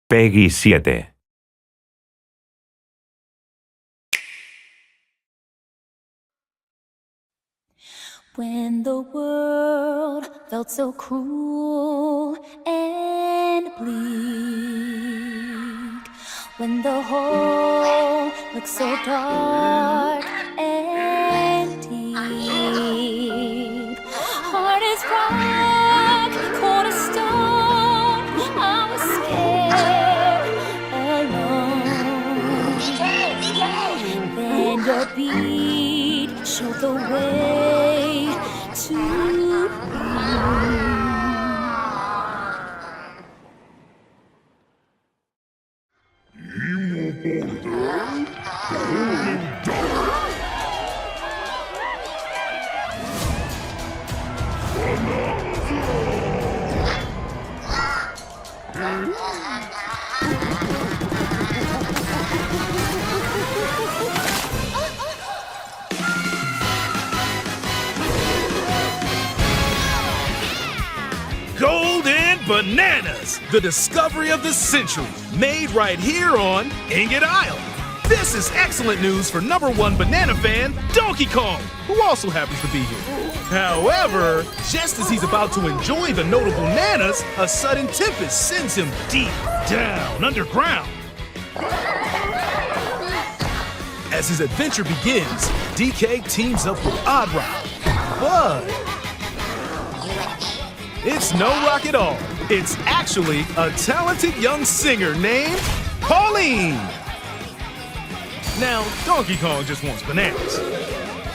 Peggy 7. When the world felt so cruel and bleak, when the hole looked so dark and deep, hard as rock, cold as stone, I was scared, alone. Then your beat showed the way to you. Golden Bananas, the discovery of the century, made right here on Ingot Island. This is excellent news for #1 banana fan, Donkey Kong, who also happens to be here. However, just as he's about to enjoy the notable bananas, a sudden tempest sends him deep down underground. As his adventure begins, DK teams up with Oddrod, but it's no rock at all. It's actually a talented young singer named Pauline. Now, Donkey Kong just wants bananas.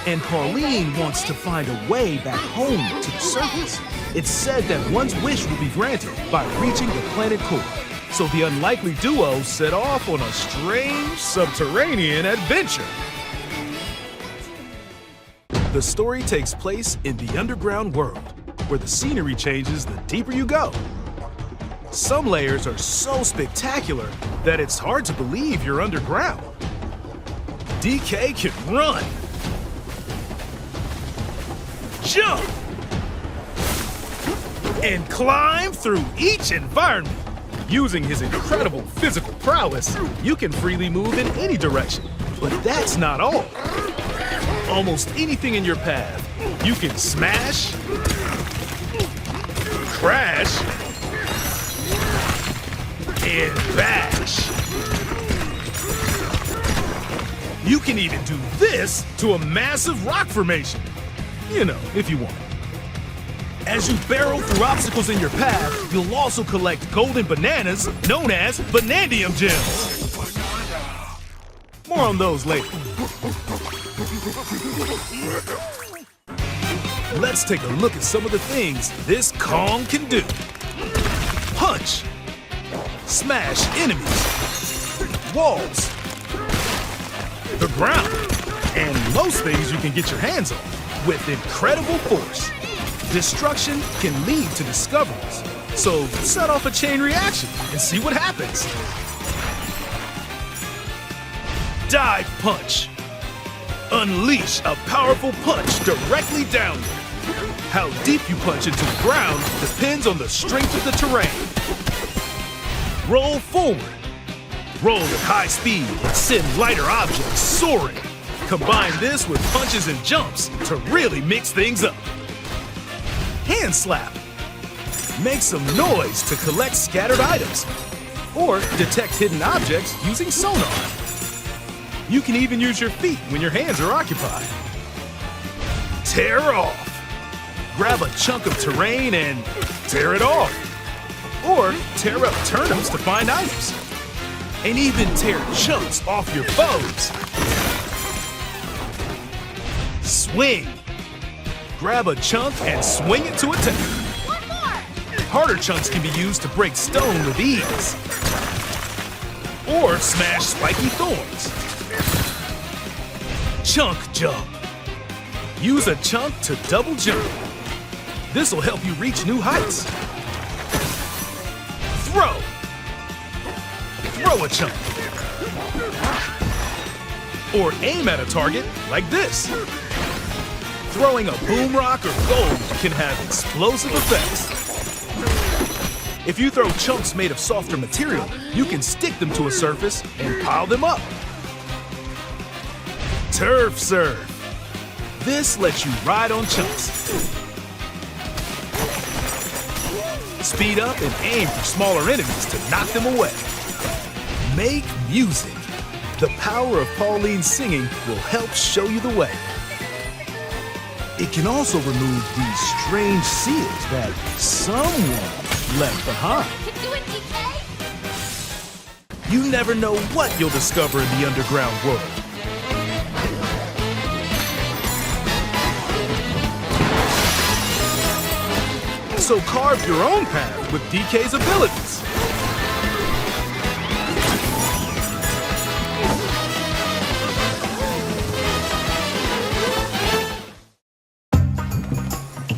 And Pauline wants to find a way back home to the surface. It's said that one's wish will be granted by reaching the planet core. So the unlikely duo set off on a strange subterranean adventure. The story takes place in the underground world, where the scenery changes the deeper you go. Some layers are so spectacular that it's hard to believe you're underground. DK can run, jump, and climb through each environment. Using his incredible physical prowess, you can freely move in any direction. But that's not all. Almost anything in your path, you can smash, crash, and bash. You can even do this to a massive rock formation. You know, if you want. As you barrel through obstacles in your path, you'll also collect golden bananas known as Banandium gems. More on those later. Let's take a look at some of the things this Kong can do. Punch. Smash enemies. Walls. The ground. And most things you can get your hands on with incredible force. Destruction can lead to discoveries. So set off a chain reaction and see what happens. Dive punch. Unleash a powerful punch directly downward. How deep you punch into the ground depends on the strength of the terrain. Roll forward. Roll at high speed and send lighter objects soaring. Combine this with punches and jumps to really mix things up. Hand slap. Make some noise to collect scattered items. Or detect hidden objects using sonar. You can even use your feet when your hands are occupied. Tear off. Grab a chunk of terrain and tear it off. Or tear up turnips to find items. And even tear chunks off your foes. Swing. Grab a chunk and swing it to attack. One more! Harder chunks can be used to break stone with ease. Or smash spiky thorns. Chunk jump. Use a chunk to double jump. This will help you reach new heights. Throw. Throw a chunk. Or aim at a target like this. Throwing a boom rock or gold can have explosive effects. If you throw chunks made of softer material, you can stick them to a surface and pile them up. Turf serve. This lets you ride on chunks. Speed up and aim for smaller enemies to knock them away. Make music. The power of Pauline's singing will help show you the way. It can also remove these strange seals that someone left behind. You never know what you'll discover in the underground world. So carve your own path with DK's abilities.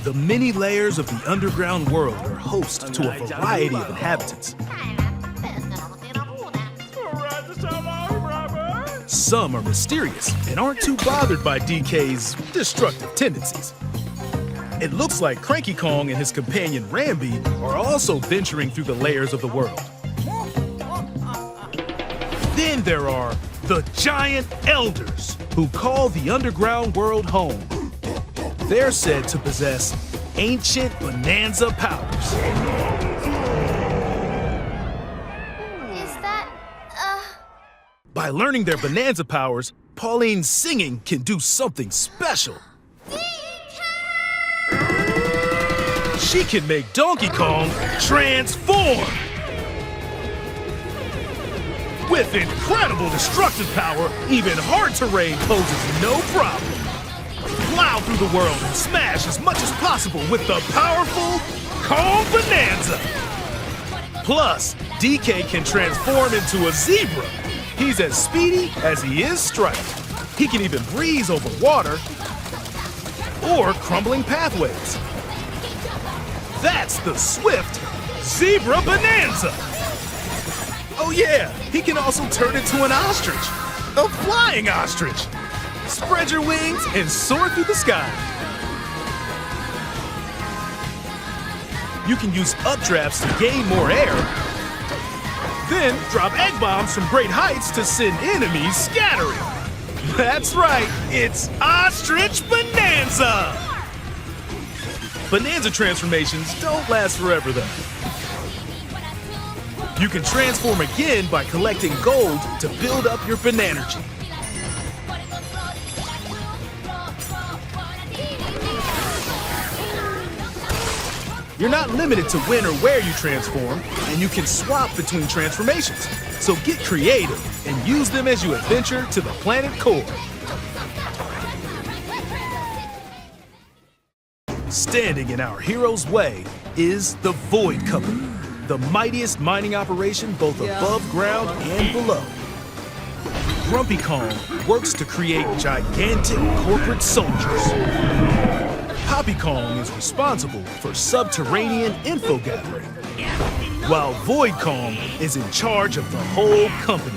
The many layers of the underground world are host to a variety of inhabitants. Some are mysterious and aren't too bothered by DK's destructive tendencies. It looks like Cranky Kong and his companion Rambi are also venturing through the layers of the world. Then there are the Giant Elders, who call the underground world home. They're said to possess ancient Bananza powers. Is that, By learning their Bananza powers, Pauline's singing can do something special. She can make Donkey Kong transform! With incredible destructive power, even hard terrain poses no problem. Plow through the world and smash as much as possible with the powerful Kong Bananza! Plus, DK can transform into a zebra. He's as speedy as he is striped. He can even breeze over water or crumbling pathways. That's the swift Zebra Bananza! Oh yeah, he can also turn into an ostrich. A flying ostrich! Spread your wings and soar through the sky. You can use updrafts to gain more air. Then drop egg bombs from great heights to send enemies scattering. That's right, it's Ostrich Bananza! Bananza transformations don't last forever though. You can transform again by collecting gold to build up your Bananergy. You're not limited to when or where you transform, and you can swap between transformations. So get creative and use them as you adventure to the planet core. Standing in our hero's way is the Void Company, the mightiest mining operation both above ground and below. Grumpy Kong works to create gigantic corporate soldiers. Poppy Kong is responsible for subterranean info gathering, while Void Kong is in charge of the whole company.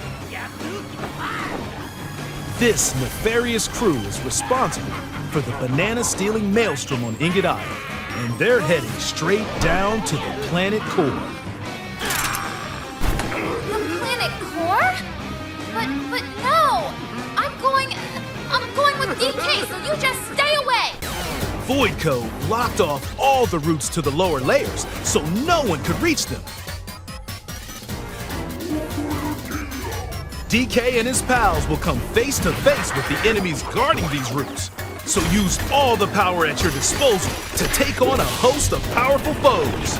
This nefarious crew is responsible for the banana-stealing maelstrom on Ingot Island, and they're heading straight down to the planet core. the planet core? But no! I'm going with DK, so you just stay away! Voidco blocked off all the routes to the lower layers, so no one could reach them. DK and his pals will come face to face with the enemies guarding these routes. So use all the power at your disposal to take on a host of powerful foes.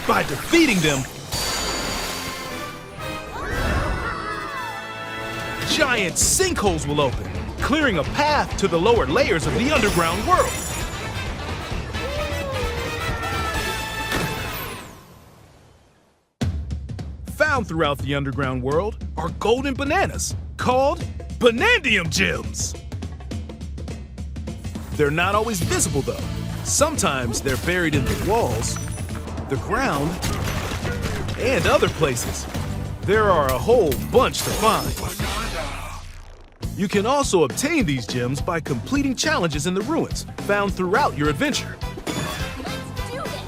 By defeating them, giant sinkholes will open, clearing a path to the lower layers of the underground world. Found throughout the underground world are golden bananas called Banandium Gems. They're not always visible though. Sometimes they're buried in the walls, the ground, and other places. There are a whole bunch to find. You can also obtain these gems by completing challenges in the ruins found throughout your adventure. Let's do this!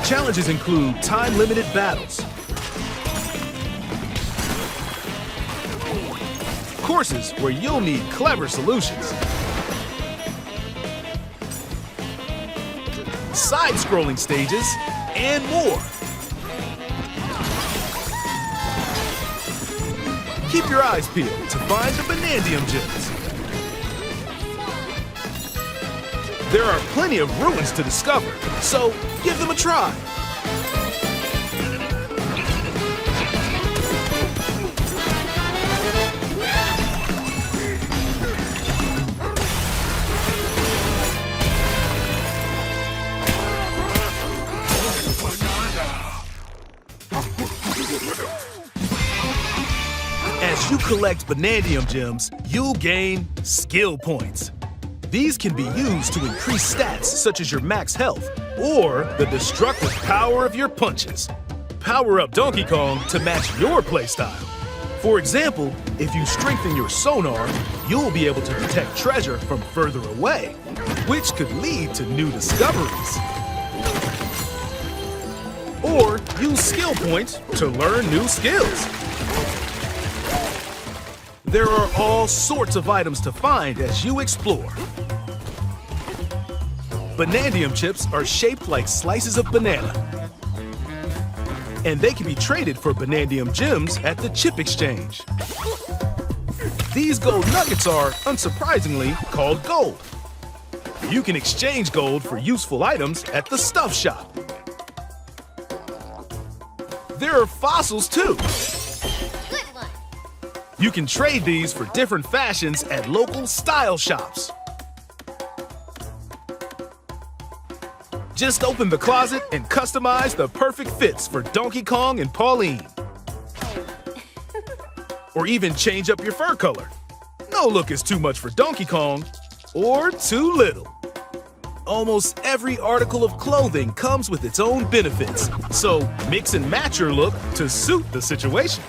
Challenges include time-limited battles, courses where you'll need clever solutions, side-scrolling stages, and more. Keep your eyes peeled to find the Bananza gems. There are plenty of ruins to discover, so give them a try. As you collect Bananza gems, you'll gain skill points. These can be used to increase stats such as your max health or the destructive power of your punches. Power up Donkey Kong to match your playstyle. For example, if you strengthen your sonar, you'll be able to detect treasure from further away, which could lead to new discoveries. Or use skill points to learn new skills. There are all sorts of items to find as you explore. Bananza chips are shaped like slices of banana. And they can be traded for Bananza gems at the chip exchange. These gold nuggets are, unsurprisingly, called gold. You can exchange gold for useful items at the stuff shop. There are fossils too. Good one! You can trade these for different fashions at local style shops. Just open the closet and customize the perfect fits for Donkey Kong and Pauline. Or even change up your fur color. No look is too much for Donkey Kong, or too little. Almost every article of clothing comes with its own benefits, so mix and match your look to suit the situation.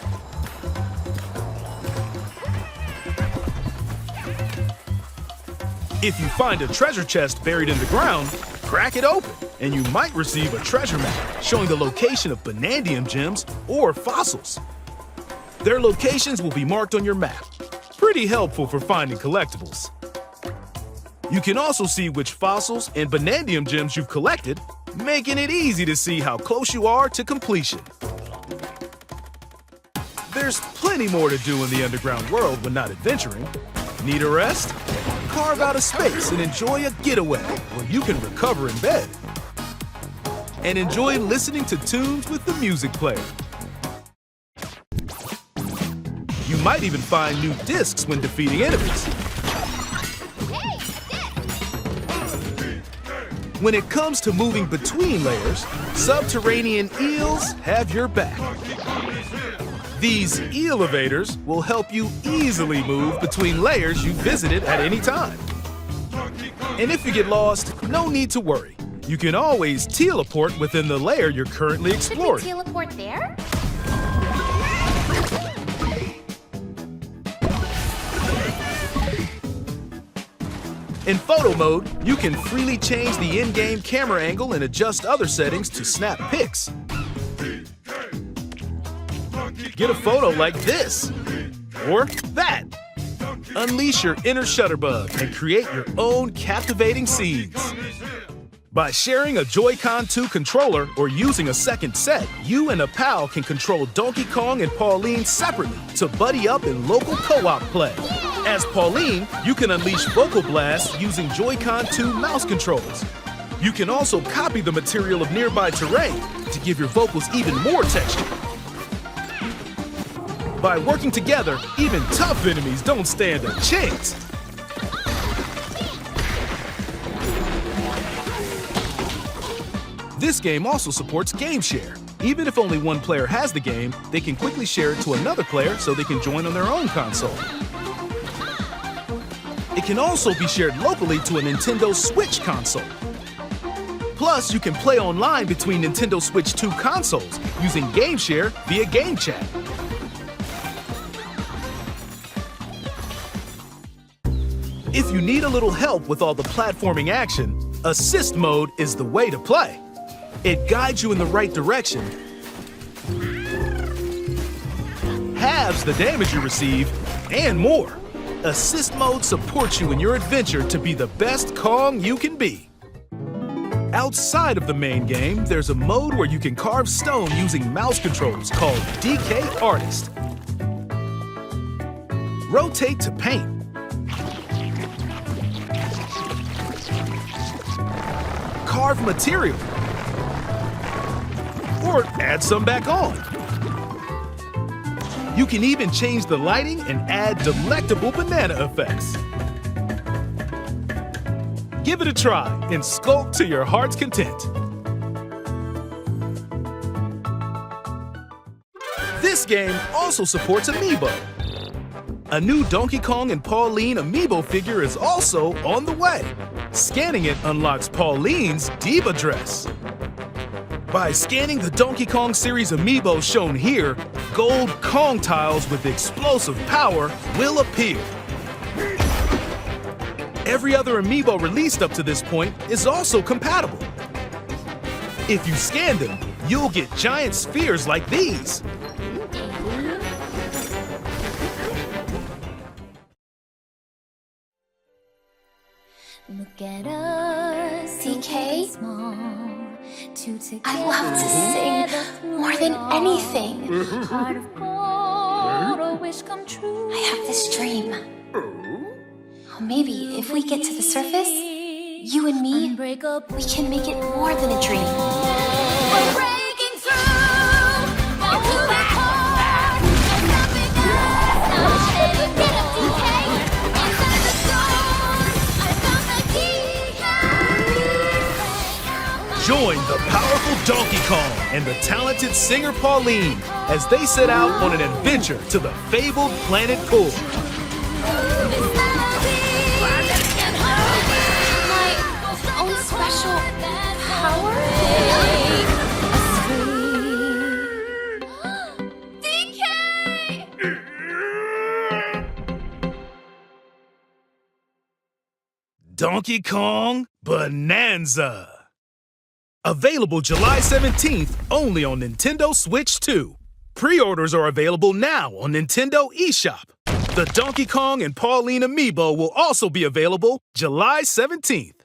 If you find a treasure chest buried in the ground, crack it open, and you might receive a treasure map showing the location of Bananza gems or fossils. Their locations will be marked on your map. Pretty helpful for finding collectibles. You can also see which fossils and Bananza gems you've collected, making it easy to see how close you are to completion. There's plenty more to do in the underground world when not adventuring. Need a rest? Carve out a space and enjoy a getaway where you can recover in bed. And enjoy listening to tunes with the music player. You might even find new discs when defeating enemies. When it comes to moving between layers, subterranean eels have your back. These elevators will help you easily move between layers you visited at any time. And if you get lost, no need to worry. You can always teleport within the layer you're currently exploring. Should we teleport there? In photo mode, you can freely change the in-game camera angle and adjust other settings to snap pics. Get a photo like this, or that. Unleash your inner shutterbug and create your own captivating scenes. By sharing a Joy-Con 2 controller or using a second set, you and a pal can control Donkey Kong and Pauline separately to buddy up in local co-op play. As Pauline, you can unleash vocal blasts using Joy-Con 2 mouse controls. You can also copy the material of nearby terrain to give your vocals even more texture. By working together, even tough enemies don't stand a chance. This game also supports Game Share. Even if only one player has the game, they can quickly share it to another player so they can join on their own console. It can also be shared locally to a Nintendo Switch console. Plus, you can play online between Nintendo Switch 2 consoles using Game Share via Game Chat. If you need a little help with all the platforming action, Assist Mode is the way to play. It guides you in the right direction, halves the damage you receive, and more. Assist Mode supports you in your adventure to be the best Kong you can be. Outside of the main game, there's a mode where you can carve stone using mouse controls called DK Artist. Rotate to paint. Carve material. Or add some back on. You can even change the lighting and add delectable banana effects. Give it a try and sculpt to your heart's content. This game also supports Amiibo. A new Donkey Kong and Pauline Amiibo figure is also on the way. Scanning it unlocks Pauline's Diva dress. By scanning the Donkey Kong series Amiibo shown here, gold Kong tiles with explosive power will appear. Every other Amiibo released up to this point is also compatible. If you scan them, you'll get giant spheres like these. Look at us, DK? I love to sing more than anything. I have this dream. Maybe if we get to the surface, you and me, we can make it more than a dream. We're breaking through, now to the core. No stopping us, not get up, DK. Inside the storm, I found the key. Join the powerful Donkey Kong and the talented singer Pauline as they set out on an adventure to the fabled planet Core. Own special power? DK! Donkey Kong Bananza. Available July 17th only on Nintendo Switch 2. Pre-orders are available now on Nintendo eShop. The Donkey Kong and Pauline Amiibo will also be available July 17th.